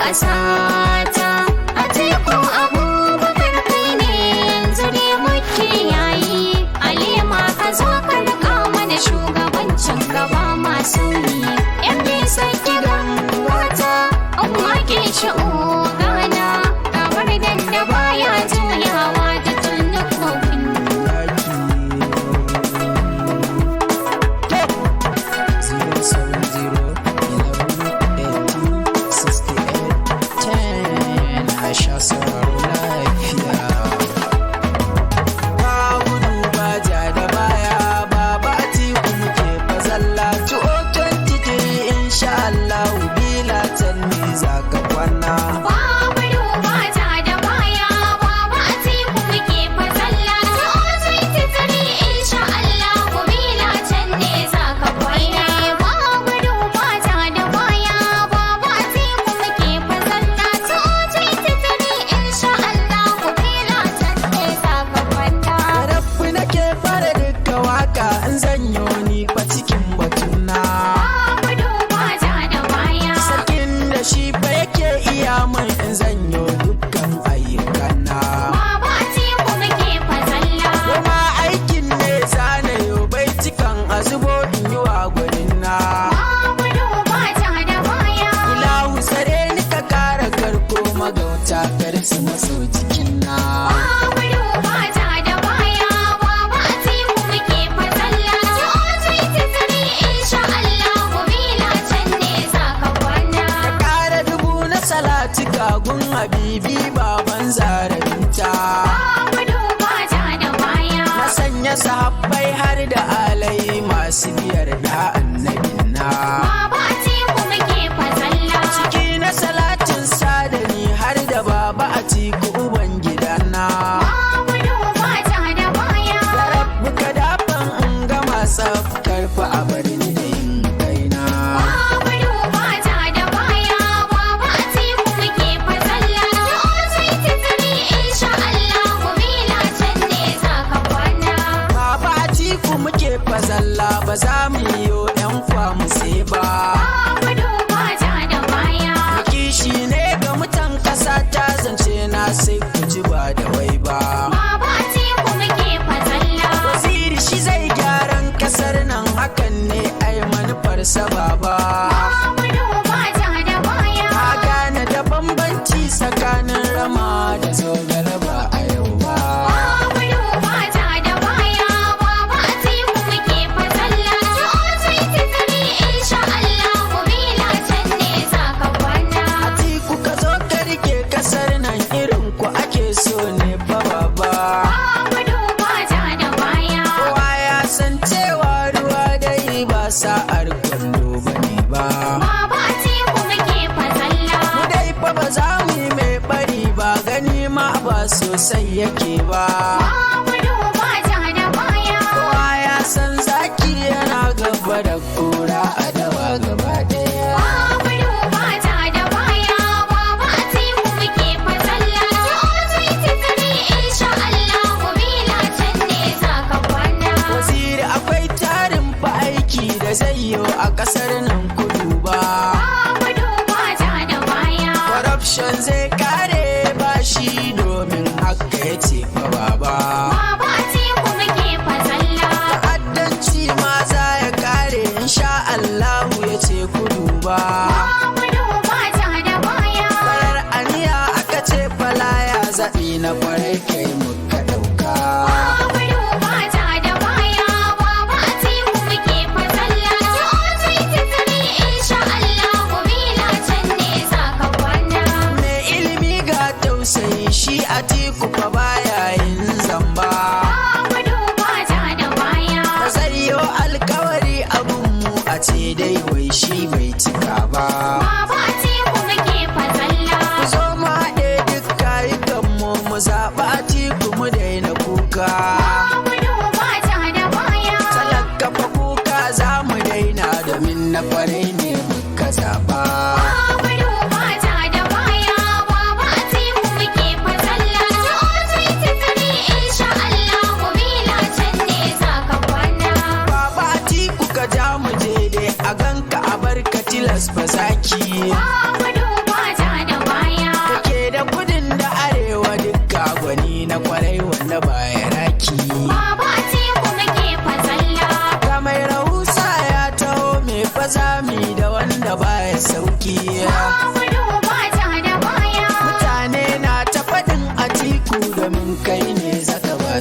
ƙasata. Atiku Abubakar kai ne yanzu ne muke yayi. Alima ka zo ka riƙa mana shugabancin gaba masu yi. Yan bisa gidan wata an wake shi ogana. Kamar da baya juyawa da tunnukofin. 070-11-18-68-10 a sha sauraro lafiya. Ba gudu ba ja da baya, Baba Atiku muke fazalla 2023 insha Allah bila tanni za ka kwana. Babu duba ta da baya, Baba Atiku muke fazalla. Sa'o'in titiri insha Allah bila can ne za ka kwana. Babu duba ta da baya, Baba Atiku muke fazalla. Sa'o'in titiri insha Allah bila can ne za ka kwana. Rabbi nake fara duka waka in zanyo ni fa cikin batuna. Babu duba ta da baya. Sarkin da shi fa yake iya min in zanyo dukkan ayyukana. Baba Atiku muke fazalla. Kuma aikin ne zanayo bai cikan azubo in yi wa gudunna. Babu duba ta da baya. Ilahu sare ni ka kara karko magauta kar su maso jikina. Babu duba ta da baya, Baba Atiku muke fazalla. Sa'o'in titiri insha Allah bila can ne za ka kwana. Kara dubu na salati kagun habibi baban zarabinta. Babu duba ta da baya. Na sanya sahabbai har da alai masu biyar da annabina. Baba Atiku muke fazalla. Ciki na salatin sadani har da Baba Atiku uban gidana. Babu duba ta da baya. Rabbu ka dafan in gama tsaf karfa a bari ni da yin kaina. Babu duba ta da baya, Baba Atiku muke fazalla. Sa'o'in titiri insha Allah bila can ne za ka kwana. Baba Atiku muke fazalla ba za mu yi yo 'yan kwamu sai ba. Babu duba ta da baya. Kishi ne ga mutan ƙasa ta zance na sai ku ji ba da wai ba. Baba Atiku muke fazalla. Waziri shi zai gyaran ƙasar nan hakan ne ai manufarsa baba. Babu duba ta da baya. Ka gane da bambanci tsakanin rama da zogale ba a yau ba. Babu duba ta da baya, Baba Atiku muke fazalla. Sa'o'in titiri insha Allah bila can ne za ka kwana. Atiku ka zo ka rike ƙasar nan irin ku ake so ne fa baba. Babu duba ta da baya. Kowa ya san cewa ruwa dai ba sa'ar kwando ba ne ba. Baba Atiku muke fazalla. Mu dai fa ba za mu yi mai bari ba gani ma ba sosai yake ba. Babu duba ta da baya. Kowa ya san zaki yana gaba da kura a dawa gaba ɗaya. Babu duba ta da baya, Baba Atiku muke fazalla. Sa'o'in titiri insha Allah bila can ne za ka kwana. Waziri akwai tarin fa aiki da zai yi a ƙasar nan kudu ba. Babu duba ta da baya. Corruption zai kare bashi domin haka ya ce fa baba. Baba Atiku muke fazalla. Ta'addanci ma za ya kare insha Allahu ya ce kudu ba. Babu duba ta da baya. Farar aniya aka ce falaya zaɓi na kwarai kai muka ɗauka. Babu duba ta da baya, Baba Atiku muke fazalla. Sa'o'in titiri insha Allah bila can ne za ka kwana. Me ilimi ga tausayi shi Atiku fa baya yin zamba. Babu duba ta da baya. Zariyo alkawari abunmu a ce dai wai shi bai cika ba. Baba Atiku muke fazalla. Ku zo mu haɗe duk kayukanmu mu zaɓi Atiku mu daina kuka. Babu duba ta da baya. Talaka fa kuka za mu daina domin na kwarai ne muka zaɓa. Babu duba ta da baya, Baba Atiku muke fazalla. Sa'o'in titiri insha Allah bila can ne za ka kwana. Baba Atiku ka ja mu je dai a ganka a barka tilas ba zaki. Babu duba ta da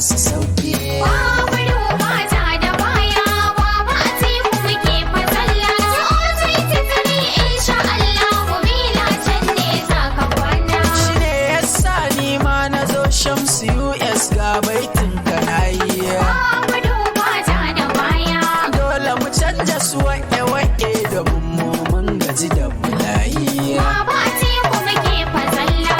su sauke. Babu duba ja da baya, Baba Atiku muke fasalla. So 2023 insha Allah bila can ne za ka kwana. Shi ne yasa ni ma na zo Shamsu US ga baitin ka na yi. Babu duba ja da baya. Dole mu canja su waƙe-waƙe da mun gaji da bulayi. Baba Atiku muke fasalla.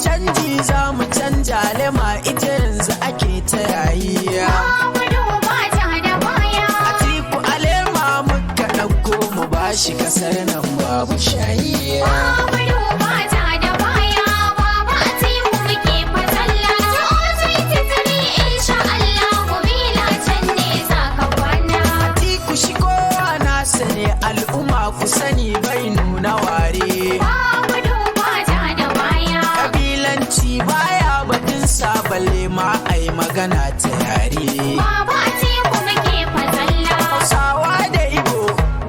Canji za mu canja lema ita yanzu ake ta yayi. Babu duba ja da baya. Atiku alema muka ɗauko mu bashi kasar nan babu shayi. Babu duba ja da baya, Baba Atiku muke fasalla. So 2023 insha Allah bila can ne za ka kwana. Atiku shi kowa nasa ne al'umma ku sani bai nuna ware. Babu duba ja da baya. Kabilanci baya batun balle ma ai magana ta yare. Baba Atiku muke fasalla. Hausawa da Igbo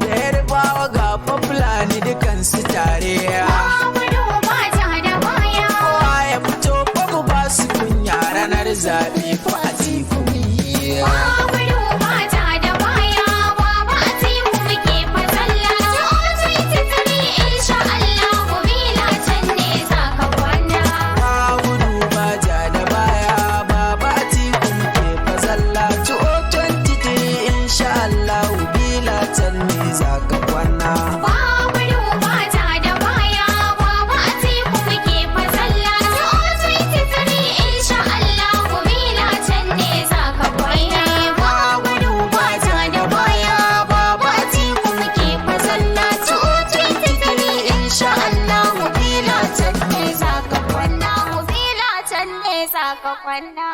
da Yarbawa ga Fulani dukan su tare. Babu duba ja da baya. Kowa ya fito fa mu ba su kunya ranar zaɓe fa Atiku mu yi. Babu duba ja da baya, Baba Atiku muke fasalla. So 2023 insha Allah bila can ne za ka kwana. Babu duba ja da baya, Baba Atiku muke fasalla. 2023 insha Allah bila can ne za ka kwana. Babu duba ja da baya, Baba Atiku muke fasalla. So 2023 insha Allah bila can ne za ka kwana. Babu duba ja da baya, Baba Atiku muke fasalla. So 2023 insha Allah bila can ne za ka kwana. Bila can ne za ka kwana.